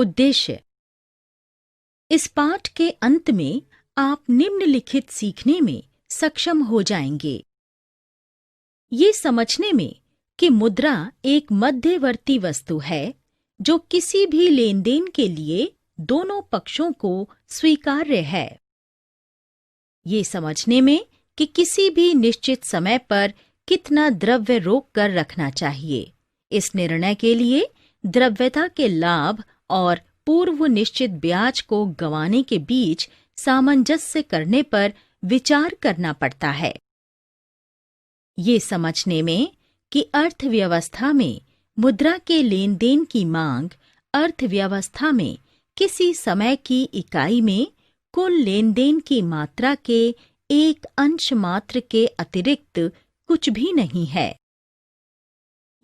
उद्देश्य। इस पाठ के अंत में आप निम्नलिखित सीखने में सक्षम हो जाएंगे। ये समझने में कि मुद्रा एक मध्यवर्ती वस्तु है जो किसी भी लेन देन के लिए दोनों पक्षों को स्वीकार्य है। ये समझने में कि किसी भी निश्चित समय पर कितना द्रव्य रोक कर रखना चाहिए, इस निर्णय के लिए द्रव्यता के लाभ और पूर्व निश्चित ब्याज को गंवाने के बीच सामंजस्य करने पर विचार करना पड़ता है। ये समझने में कि अर्थव्यवस्था में मुद्रा के लेन देन की मांग अर्थव्यवस्था में किसी समय की इकाई में कुल लेन देन की मात्रा के एक अंश मात्र के अतिरिक्त कुछ भी नहीं है।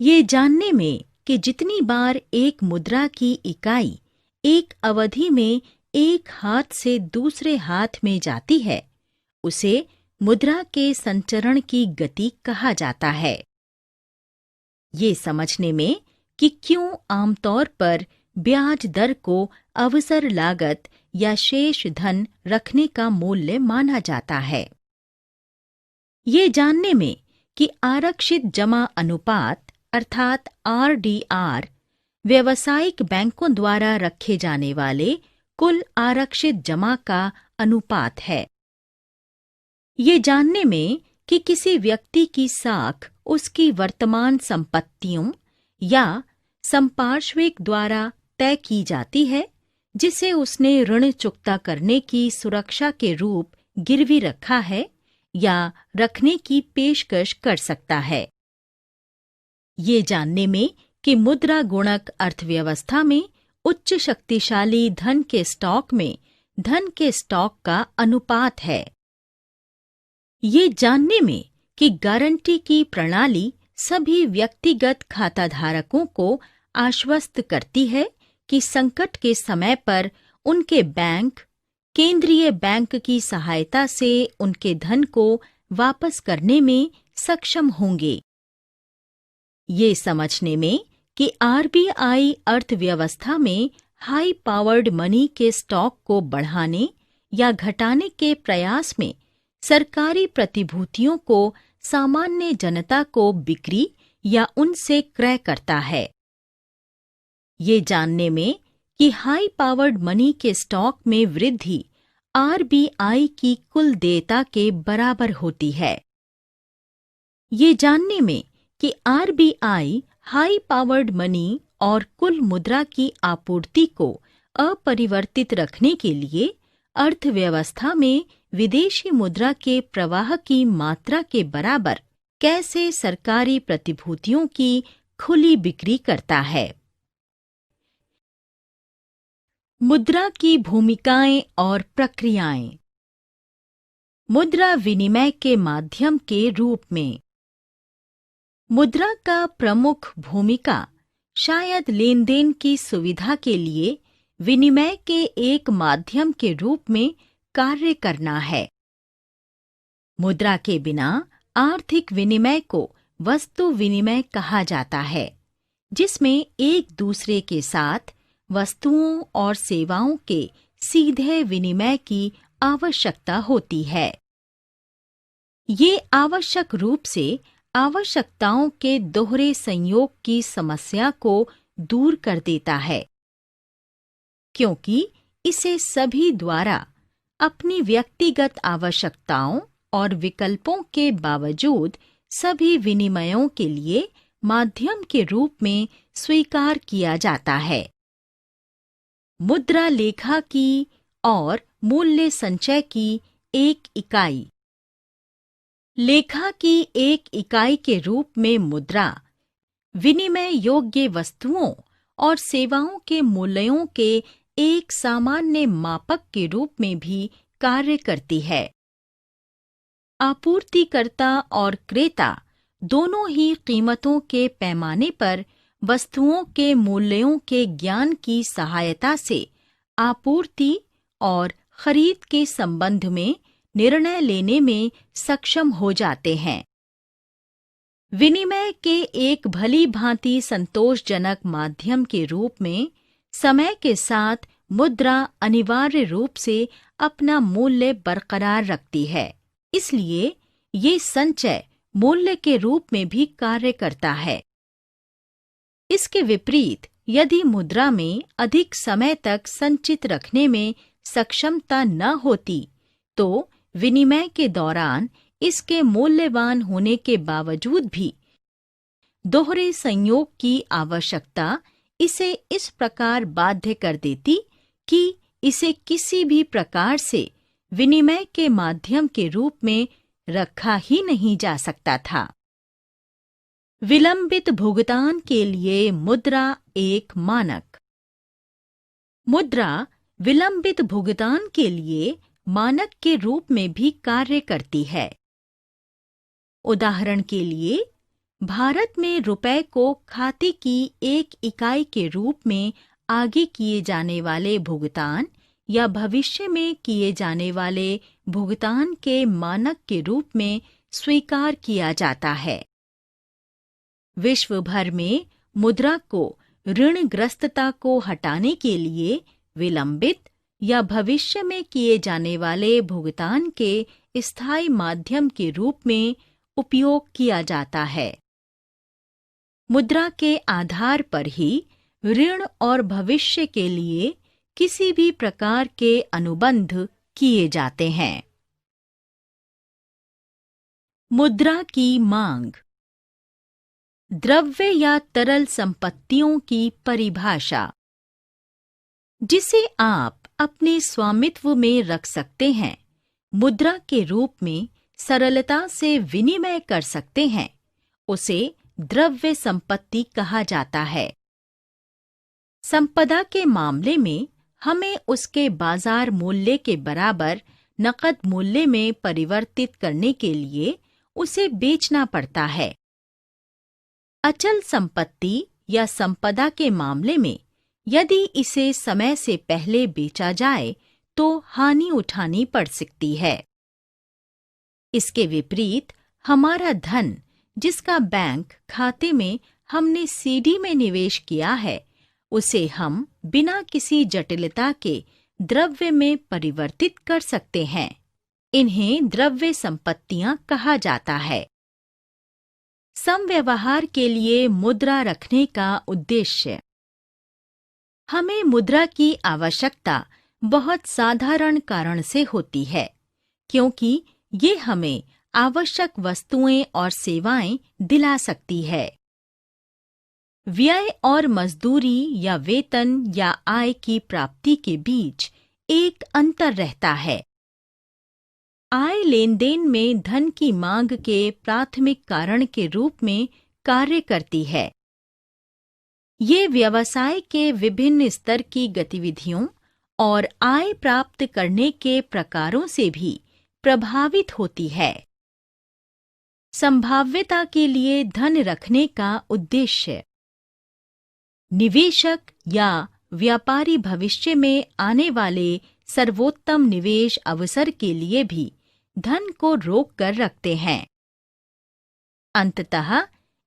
ये जानने में कि जितनी बार एक मुद्रा की इकाई एक अवधि में एक हाथ से दूसरे हाथ में जाती है, उसे मुद्रा के संचरण की गति कहा जाता है। ये समझने में कि क्यों आमतौर पर ब्याज दर को अवसर लागत या शेष धन रखने का मूल्य माना जाता है। ये जानने में कि आरक्षित जमा अनुपात अर्थात आरडीआर व्यावसायिक बैंकों द्वारा रखे जाने वाले कुल आरक्षित जमा का अनुपात है। ये जानने में कि किसी व्यक्ति की साख उसकी वर्तमान संपत्तियों या संपार्श्विक द्वारा तय की जाती है, जिसे उसने ऋण चुकता करने की सुरक्षा के रूप गिरवी रखा है या रखने की पेशकश कर सकता है। ये जानने में कि मुद्रा गुणक अर्थव्यवस्था में उच्च शक्तिशाली धन के स्टॉक में धन के स्टॉक का अनुपात है। ये जानने में कि गारंटी की प्रणाली सभी व्यक्तिगत खाताधारकों को आश्वस्त करती है कि संकट के समय पर उनके बैंक केंद्रीय बैंक की सहायता से उनके धन को वापस करने में सक्षम होंगे। ये समझने में कि आरबीआई अर्थव्यवस्था में हाई पावर्ड मनी के स्टॉक को बढ़ाने या घटाने के प्रयास में सरकारी प्रतिभूतियों को सामान्य जनता को बिक्री या उनसे क्रय करता है। ये जानने में कि हाई पावर्ड मनी के स्टॉक में वृद्धि आरबीआई की कुल देयता के बराबर होती है। ये जानने में कि आरबीआई हाई पावर्ड मनी और कुल मुद्रा की आपूर्ति को अपरिवर्तित रखने के लिए अर्थव्यवस्था में विदेशी मुद्रा के प्रवाह की मात्रा के बराबर कैसे सरकारी प्रतिभूतियों की खुली बिक्री करता है। मुद्रा की भूमिकाएं और प्रक्रियाएं। मुद्रा विनिमय के माध्यम के रूप में मुद्रा का प्रमुख भूमिका शायद लेन देन की सुविधा के लिए विनिमय के एक माध्यम के रूप में कार्य करना है। मुद्रा के बिना आर्थिक विनिमय को वस्तु विनिमय कहा जाता है, जिसमें एक दूसरे के साथ वस्तुओं और सेवाओं के सीधे विनिमय की आवश्यकता होती है। ये आवश्यक रूप से आवश्यकताओं के दोहरे संयोग की समस्या को दूर कर देता है, क्योंकि इसे सभी द्वारा अपनी व्यक्तिगत आवश्यकताओं और विकल्पों के बावजूद सभी विनिमयों के लिए माध्यम के रूप में स्वीकार किया जाता है। मुद्रा लेखा की और मूल्य संचय की एक इकाई। लेखा की एक इकाई के रूप में मुद्रा विनिमय योग्य वस्तुओं और सेवाओं के मूल्यों के एक सामान्य मापक के रूप में भी कार्य करती है। आपूर्तिकर्ता और क्रेता दोनों ही कीमतों के पैमाने पर वस्तुओं के मूल्यों के ज्ञान की सहायता से आपूर्ति और खरीद के संबंध में निर्णय लेने में सक्षम हो जाते हैं। विनिमय के एक भली भांति संतोषजनक माध्यम के रूप में समय के साथ मुद्रा अनिवार्य रूप से अपना मूल्य बरकरार रखती है, इसलिए ये संचय मूल्य के रूप में भी कार्य करता है। इसके विपरीत यदि मुद्रा में अधिक समय तक संचित रखने में सक्षमता न होती, तो विनिमय के दौरान इसके मूल्यवान होने के बावजूद भी दोहरे संयोग की आवश्यकता इसे इस प्रकार बाध्य कर देती कि इसे किसी भी प्रकार से विनिमय के माध्यम के रूप में रखा ही नहीं जा सकता था। विलंबित भुगतान के लिए मुद्रा एक मानक। मुद्रा विलंबित भुगतान के लिए मानक के रूप में भी कार्य करती है। उदाहरण के लिए, भारत में रुपए को खाते की एक इकाई के रूप में आगे किए जाने वाले भुगतान या भविष्य में किए जाने वाले भुगतान के मानक के रूप में स्वीकार किया जाता है। विश्व भर में मुद्रा को ऋणग्रस्तता को हटाने के लिए विलंबित या भविष्य में किए जाने वाले भुगतान के स्थायी माध्यम के रूप में उपयोग किया जाता है। मुद्रा के आधार पर ही ऋण और भविष्य के लिए किसी भी प्रकार के अनुबंध किए जाते हैं। मुद्रा की मांग। द्रव्य या तरल संपत्तियों की परिभाषा, जिसे आप अपने स्वामित्व में रख सकते हैं, मुद्रा के रूप में सरलता से विनिमय कर सकते हैं, उसे द्रव्य संपत्ति कहा जाता है। संपदा के मामले में हमें उसके बाजार मूल्य के बराबर नकद मूल्य में परिवर्तित करने के लिए उसे बेचना पड़ता है। अचल संपत्ति या संपदा के मामले में यदि इसे समय से पहले बेचा जाए तो हानि उठानी पड़ सकती है। इसके विपरीत हमारा धन, जिसका बैंक खाते में हमने सीडी में निवेश किया है, उसे हम बिना किसी जटिलता के द्रव्य में परिवर्तित कर सकते हैं। इन्हें द्रव्य संपत्तियां कहा जाता है। समव्यवहार के लिए मुद्रा रखने का उद्देश्य। हमें मुद्रा की आवश्यकता बहुत साधारण कारण से होती है, क्योंकि ये हमें आवश्यक वस्तुएं और सेवाएं दिला सकती है। व्यय और मजदूरी या वेतन या आय की प्राप्ति के बीच एक अंतर रहता है। आय लेन देन में धन की मांग के प्राथमिक कारण के रूप में कार्य करती है। ये व्यवसाय के विभिन्न स्तर की गतिविधियों और आय प्राप्त करने के प्रकारों से भी प्रभावित होती है। संभाव्यता के लिए धन रखने का उद्देश्य। निवेशक या व्यापारी भविष्य में आने वाले सर्वोत्तम निवेश अवसर के लिए भी धन को रोक कर रखते हैं। अंततः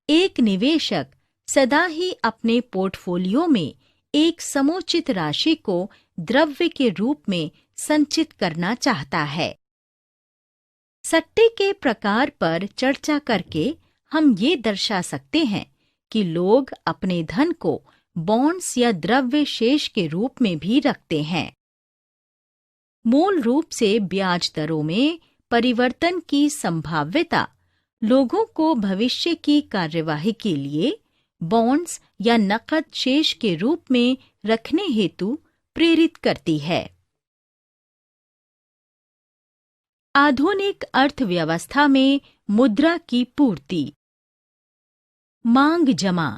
एक निवेशक सदा ही अपने पोर्टफोलियो में एक समुचित राशि को द्रव्य के रूप में संचित करना चाहता है। सट्टे के प्रकार पर चर्चा करके हम ये दर्शा सकते हैं कि लोग अपने धन को बॉन्ड्स या द्रव्य शेष के रूप में भी रखते हैं। मूल रूप से ब्याज दरों में परिवर्तन की संभाव्यता लोगों को भविष्य की कार्यवाही के लिए बॉन्ड्स या नकद शेष के रूप में रखने हेतु प्रेरित करती है। आधुनिक अर्थव्यवस्था में मुद्रा की पूर्ति। मांग जमा।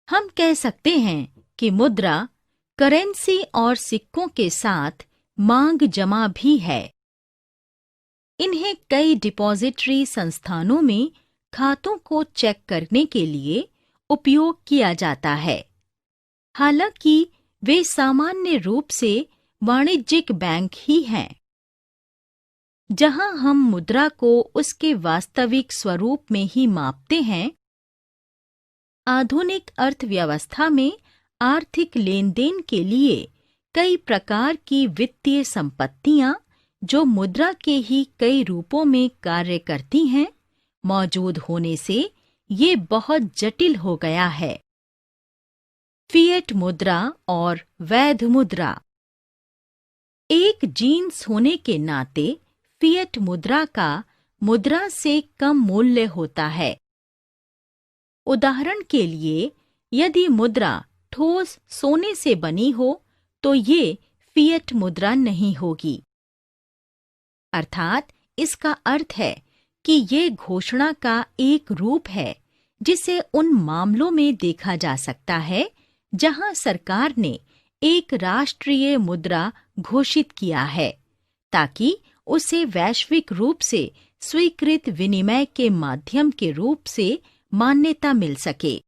हम कह सकते हैं कि मुद्रा करेंसी और सिक्कों के साथ मांग जमा भी है। इन्हें कई डिपॉजिटरी संस्थानों में खातों को चेक करने के लिए उपयोग किया जाता है। हालांकि वे सामान्य रूप से वाणिज्यिक बैंक ही हैं, जहां हम मुद्रा को उसके वास्तविक स्वरूप में ही मापते हैं। आधुनिक अर्थव्यवस्था में आर्थिक लेन-देन के लिए कई प्रकार की वित्तीय संपत्तियां, जो मुद्रा के ही कई रूपों में कार्य करती हैं, मौजूद होने से ये बहुत जटिल हो गया है। फिएट मुद्रा और वैध मुद्रा। एक जीन्स होने के नाते फिएट मुद्रा का मुद्रा से कम मूल्य होता है। उदाहरण के लिए, यदि मुद्रा ठोस सोने से बनी हो तो ये फिएट मुद्रा नहीं होगी। अर्थात इसका अर्थ है कि ये घोषणा का एक रूप है जिसे उन मामलों में देखा जा सकता है जहां सरकार ने एक राष्ट्रीय मुद्रा घोषित किया है, ताकि उसे वैश्विक रूप से स्वीकृत विनिमय के माध्यम के रूप से मान्यता मिल सके।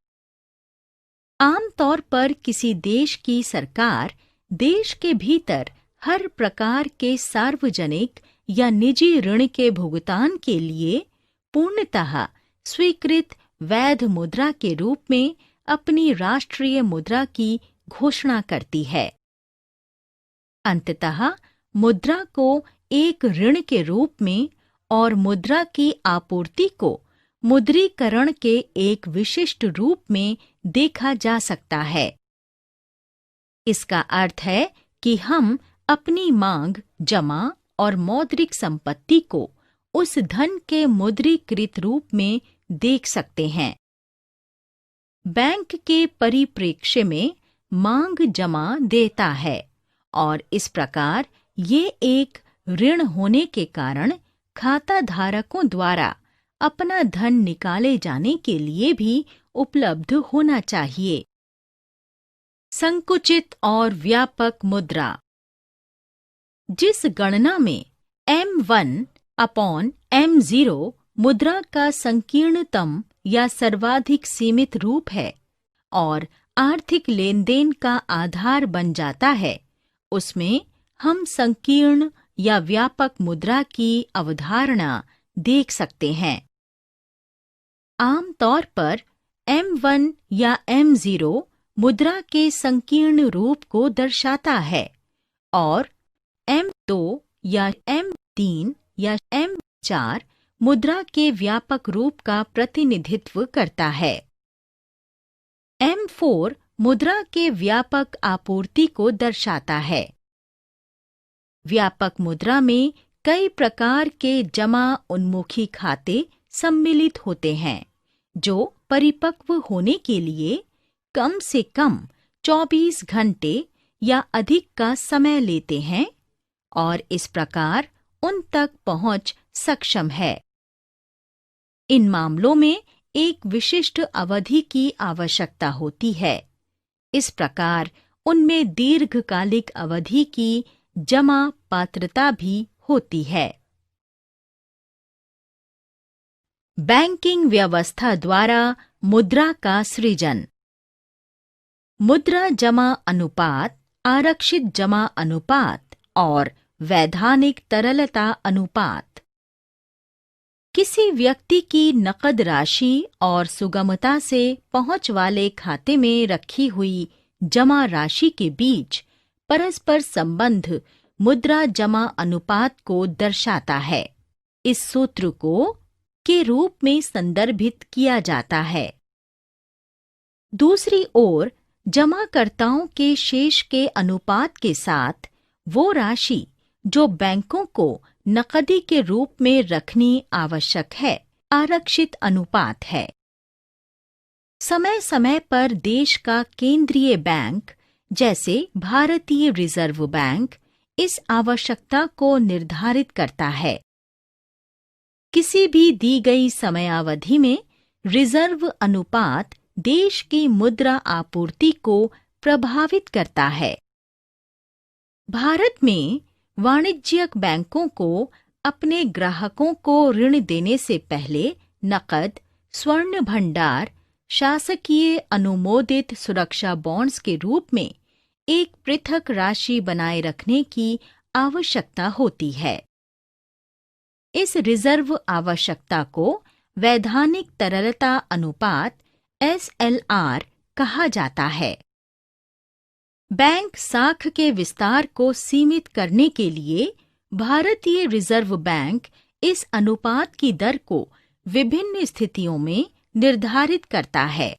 आमतौर पर किसी देश की सरकार देश के भीतर हर प्रकार के सार्वजनिक या निजी ऋण के भुगतान के लिए पूर्णतः स्वीकृत वैध मुद्रा के रूप में अपनी राष्ट्रीय मुद्रा की घोषणा करती है। अंततः मुद्रा को एक ऋण के रूप में और मुद्रा की आपूर्ति को मुद्रीकरण के एक विशिष्ट रूप में देखा जा सकता है। इसका अर्थ है कि हम अपनी मांग, जमा और मौद्रिक संपत्ति को उस धन के मुद्रीकृत रूप में देख सकते हैं। बैंक के परिप्रेक्ष्य में मांग जमा देता है और इस प्रकार ये एक ऋण होने के कारण खाता धारकों द्वारा अपना धन निकाले जाने के लिए भी उपलब्ध होना चाहिए। संकुचित और व्यापक मुद्रा। जिस गणना में M1 अपॉन M0 मुद्रा का संकीर्णतम या सर्वाधिक सीमित रूप है और आर्थिक लेनदेन का आधार बन जाता है, उसमें हम संकीर्ण या व्यापक मुद्रा की अवधारणा देख सकते हैं। आमतौर पर M1 या M0 मुद्रा के संकीर्ण रूप को दर्शाता है और M2 या M3 या M4 मुद्रा के व्यापक रूप का प्रतिनिधित्व करता है। M4 मुद्रा के व्यापक आपूर्ति को दर्शाता है। व्यापक मुद्रा में कई प्रकार के जमा उन्मुखी खाते सम्मिलित होते हैं, जो परिपक्व होने के लिए कम से कम 24 घंटे या अधिक का समय लेते हैं और इस प्रकार उन तक पहुंच सक्षम है। इन मामलों में एक विशिष्ट अवधि की आवश्यकता होती है। इस प्रकार उनमें दीर्घकालिक अवधि की जमा पात्रता भी होती है। बैंकिंग व्यवस्था द्वारा मुद्रा का सृजन। मुद्रा जमा अनुपात, आरक्षित जमा अनुपात और वैधानिक तरलता अनुपात। किसी व्यक्ति की नकद राशि और सुगमता से पहुंच वाले खाते में रखी हुई जमा राशि के बीच परस्पर संबंध मुद्रा जमा अनुपात को दर्शाता है। इस सूत्र को के रूप में संदर्भित किया जाता है। दूसरी ओर, जमाकर्ताओं के शेष के अनुपात के साथ वो राशि जो बैंकों को नकदी के रूप में रखनी आवश्यक है, आरक्षित अनुपात है। समय समय पर देश का केंद्रीय बैंक, जैसे भारतीय रिजर्व बैंक, इस आवश्यकता को निर्धारित करता है। किसी भी दी गई समयावधि में रिजर्व अनुपात देश की मुद्रा आपूर्ति को प्रभावित करता है। भारत में वाणिज्यिक बैंकों को अपने ग्राहकों को ऋण देने से पहले नकद, स्वर्ण भंडार, शासकीय अनुमोदित सुरक्षा बॉन्ड्स के रूप में एक पृथक राशि बनाए रखने की आवश्यकता होती है। इस रिजर्व आवश्यकता को वैधानिक तरलता अनुपात SLR कहा जाता है। बैंक साख के विस्तार को सीमित करने के लिए भारतीय रिजर्व बैंक इस अनुपात की दर को विभिन्न स्थितियों में निर्धारित करता है।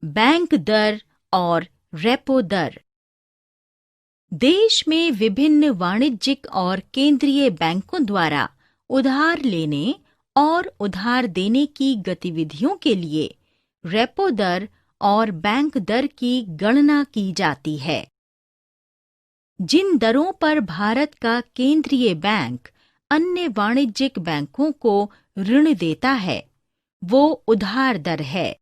बैंक दर और रेपो दर। देश में विभिन्न वाणिज्यिक और केंद्रीय बैंकों द्वारा उधार लेने और उधार देने की गतिविधियों के लिए रेपो दर और बैंक दर की गणना की जाती है। जिन दरों पर भारत का केंद्रीय बैंक अन्य वाणिज्यिक बैंकों को ऋण देता है, वो उधार दर है।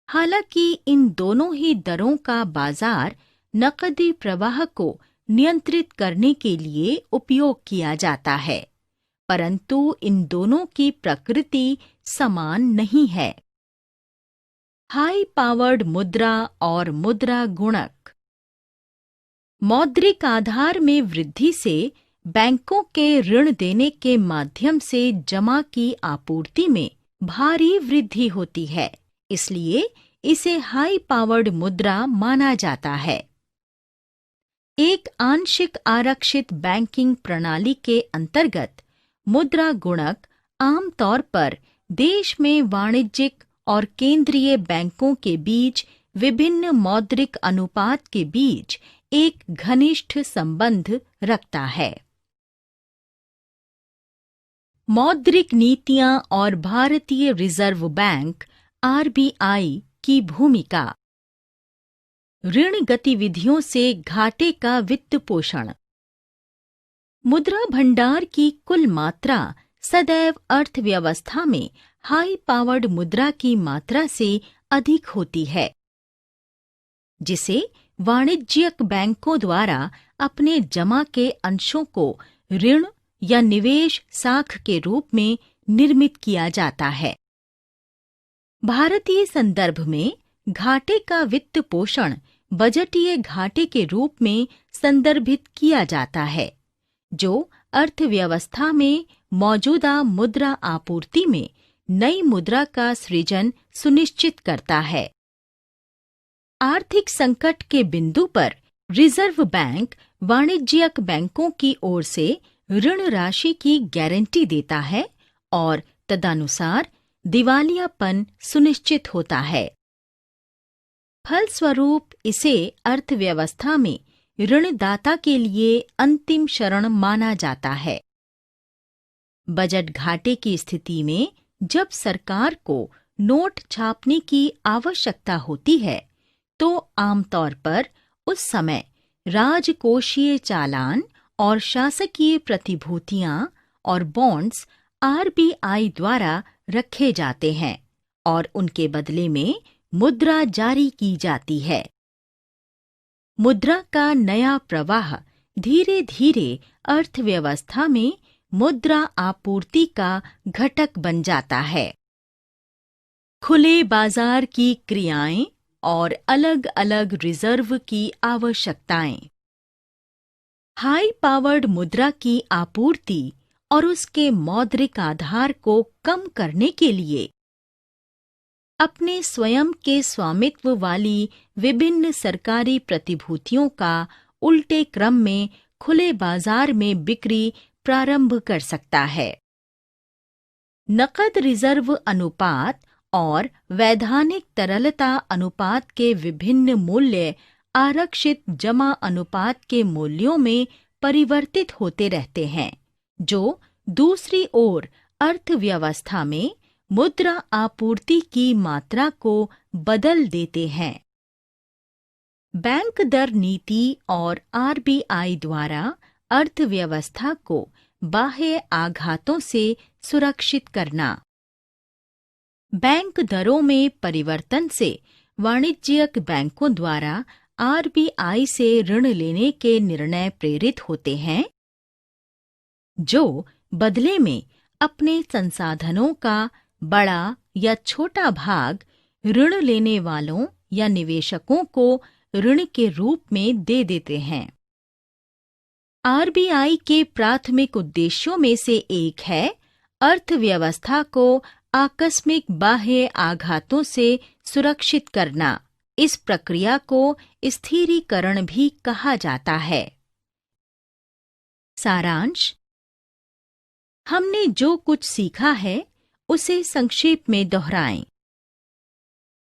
हालांकि इन दोनों ही दरों का बाजार नकदी प्रवाह को नियंत्रित करने के लिए उपयोग किया जाता है, परंतु इन दोनों की प्रकृति समान नहीं है। हाई पावर्ड मुद्रा और मुद्रा गुणक। मौद्रिक आधार में वृद्धि से बैंकों के ऋण देने के माध्यम से जमा की आपूर्ति में भारी वृद्धि होती है, इसलिए इसे हाई पावर्ड मुद्रा माना जाता है। एक आंशिक आरक्षित बैंकिंग प्रणाली के अंतर्गत मुद्रा गुणक आमतौर पर देश में वाणिज्यिक और केंद्रीय बैंकों के बीच विभिन्न मौद्रिक अनुपात के बीच एक घनिष्ठ संबंध रखता है। मौद्रिक नीतियां और भारतीय रिजर्व बैंक (आरबीआई) की भूमिका। ऋण गतिविधियों से घाटे का वित्त पोषण। मुद्रा भंडार की कुल मात्रा सदैव अर्थव्यवस्था में हाई पावर्ड मुद्रा की मात्रा से अधिक होती है, जिसे वाणिज्यिक बैंकों द्वारा अपने जमा के अंशों को ऋण या निवेश साख के रूप में निर्मित किया जाता है। भारतीय संदर्भ में घाटे का वित्त पोषण बजटीय घाटे के रूप में संदर्भित किया जाता है, जो अर्थव्यवस्था में मौजूदा मुद्रा आपूर्ति में नई मुद्रा का सृजन सुनिश्चित करता है। आर्थिक संकट के बिंदु पर रिजर्व बैंक वाणिज्यिक बैंकों की ओर से ऋण राशि की गारंटी देता है और तदनुसार दिवालियापन सुनिश्चित होता है। फलस्वरूप इसे अर्थव्यवस्था में ऋणदाता के लिए अंतिम शरण माना जाता है। बजट घाटे की स्थिति में जब सरकार को नोट छापने की आवश्यकता होती है, तो आमतौर पर उस समय राजकोषीय चालान और शासकीय प्रतिभूतियां और बॉन्ड्स आरबीआई द्वारा रखे जाते हैं और उनके बदले में मुद्रा जारी की जाती है। मुद्रा का नया प्रवाह धीरे धीरे अर्थव्यवस्था में मुद्रा आपूर्ति का घटक बन जाता है। खुले बाजार की क्रियाएं और अलग अलग रिजर्व की आवश्यकताएं। हाई पावर्ड मुद्रा की आपूर्ति और उसके मौद्रिक आधार को कम करने के लिए अपने स्वयं के स्वामित्व वाली विभिन्न सरकारी प्रतिभूतियों का उल्टे क्रम में खुले बाजार में बिक्री प्रारंभ कर सकता है। नकद रिजर्व अनुपात और वैधानिक तरलता अनुपात के विभिन्न मूल्य आरक्षित जमा अनुपात के मूल्यों में परिवर्तित होते रहते हैं, जो दूसरी ओर अर्थव्यवस्था में मुद्रा आपूर्ति की मात्रा को बदल देते हैं। बैंक दर नीति और आरबीआई द्वारा अर्थव्यवस्था को बाह्य आघातों से सुरक्षित करना। बैंक दरों में परिवर्तन से वाणिज्यिक बैंकों द्वारा आरबीआई से ऋण लेने के निर्णय प्रेरित होते हैं, जो बदले में अपने संसाधनों का बड़ा या छोटा भाग ऋण लेने वालों या निवेशकों को ऋण के रूप में दे देते हैं। आरबीआई के प्राथमिक उद्देश्यों में से एक है अर्थव्यवस्था को आकस्मिक बाह्य आघातों से सुरक्षित करना, इस प्रक्रिया को स्थिरीकरण भी कहा जाता है। सारांश: हमने जो कुछ सीखा है उसे संक्षेप में दोहराएं।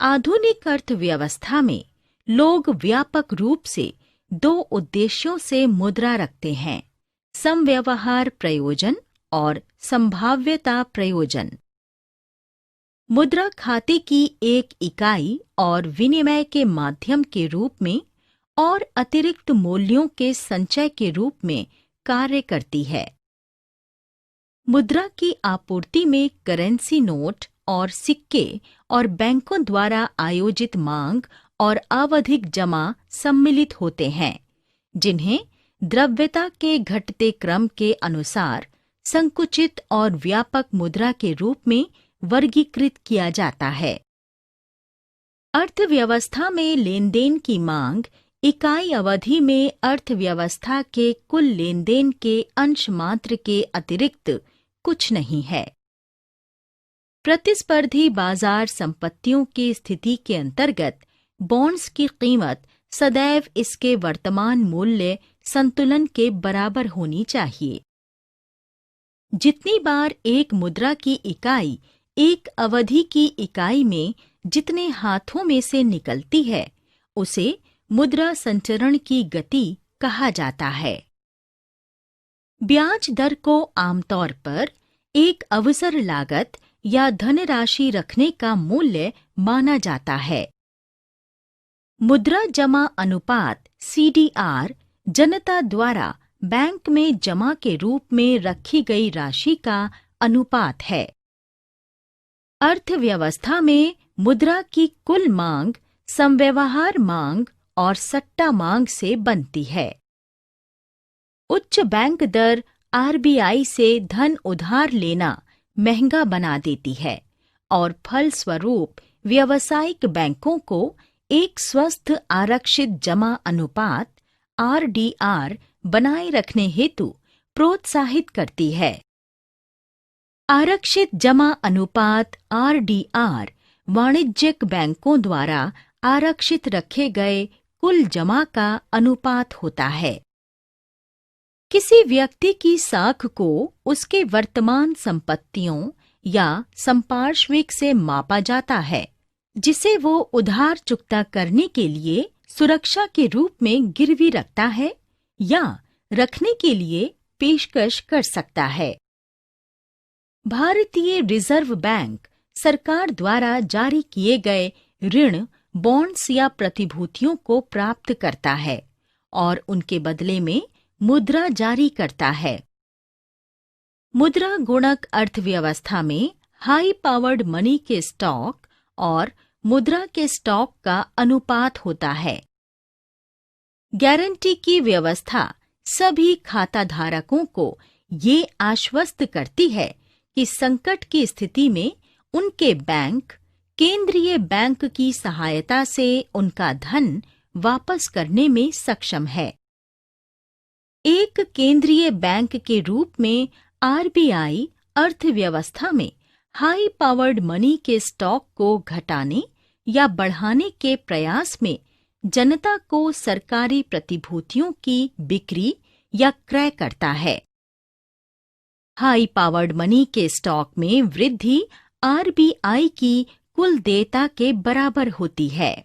आधुनिक अर्थव्यवस्था में लोग व्यापक रूप से दो उद्देश्यों से मुद्रा रखते हैं: समव्यवहार प्रयोजन और संभाव्यता प्रयोजन। मुद्रा खाते की एक इकाई और विनिमय के माध्यम के रूप में और अतिरिक्त मूल्यों के संचय के रूप में कार्य करती है। मुद्रा की आपूर्ति में करेंसी नोट और सिक्के और बैंकों द्वारा आयोजित मांग और आवधिक जमा सम्मिलित होते हैं, जिन्हें द्रव्यता के घटते क्रम के अनुसार संकुचित और व्यापक मुद्रा के रूप में वर्गीकृत किया जाता है। अर्थव्यवस्था में लेनदेन की मांग इकाई अवधि में अर्थव्यवस्था के कुल लेनदेन के अंश मात्र के अतिरिक्त कुछ नहीं है। प्रतिस्पर्धी बाजार संपत्तियों की स्थिति के अंतर्गत बॉन्ड्स की कीमत सदैव इसके वर्तमान मूल्य संतुलन के बराबर होनी चाहिए। जितनी बार एक मुद्रा की इकाई एक अवधि की इकाई में जितने हाथों में से निकलती है, उसे मुद्रा संचरण की गति कहा जाता है। ब्याज दर को आमतौर पर एक अवसर लागत या धनराशि रखने का मूल्य माना जाता है। मुद्रा जमा अनुपात (CDR) जनता द्वारा बैंक में जमा के रूप में रखी गई राशि का अनुपात है। अर्थव्यवस्था में मुद्रा की कुल मांग समव्यवहार मांग और सट्टा मांग से बनती है। उच्च बैंक दर RBI से धन उधार लेना महंगा बना देती है और फलस्वरूप व्यावसायिक बैंकों को एक स्वस्थ आरक्षित जमा अनुपात RDR बनाए रखने हेतु प्रोत्साहित करती है। आरक्षित जमा अनुपात RDR वाणिज्यिक बैंकों द्वारा आरक्षित रखे गए कुल जमा का अनुपात होता है। किसी व्यक्ति की साख को उसके वर्तमान संपत्तियों या संपार्श्विक से मापा जाता है, जिसे वो उधार चुकता करने के लिए सुरक्षा के रूप में गिरवी रखता है या रखने के लिए पेशकश कर सकता है। भारतीय रिजर्व बैंक सरकार द्वारा जारी किए गए ऋण, बॉन्ड्स या प्रतिभूतियों को प्राप्त करता है और उनके बदले में मुद्रा जारी करता है। मुद्रा गुणक अर्थव्यवस्था में हाई पावर्ड मनी के स्टॉक और मुद्रा के स्टॉक का अनुपात होता है। गारंटी की व्यवस्था सभी खाताधारकों को ये आश्वस्त करती है कि संकट की स्थिति में उनके बैंक केंद्रीय बैंक की सहायता से उनका धन वापस करने में सक्षम है। एक केंद्रीय बैंक के रूप में RBI अर्थव्यवस्था में हाई पावर्ड मनी के स्टॉक को घटाने या बढ़ाने के प्रयास में जनता को सरकारी प्रतिभूतियों की बिक्री या क्रय करता है। हाई पावर्ड मनी के स्टॉक में वृद्धि RBI की कुल देयता के बराबर होती है।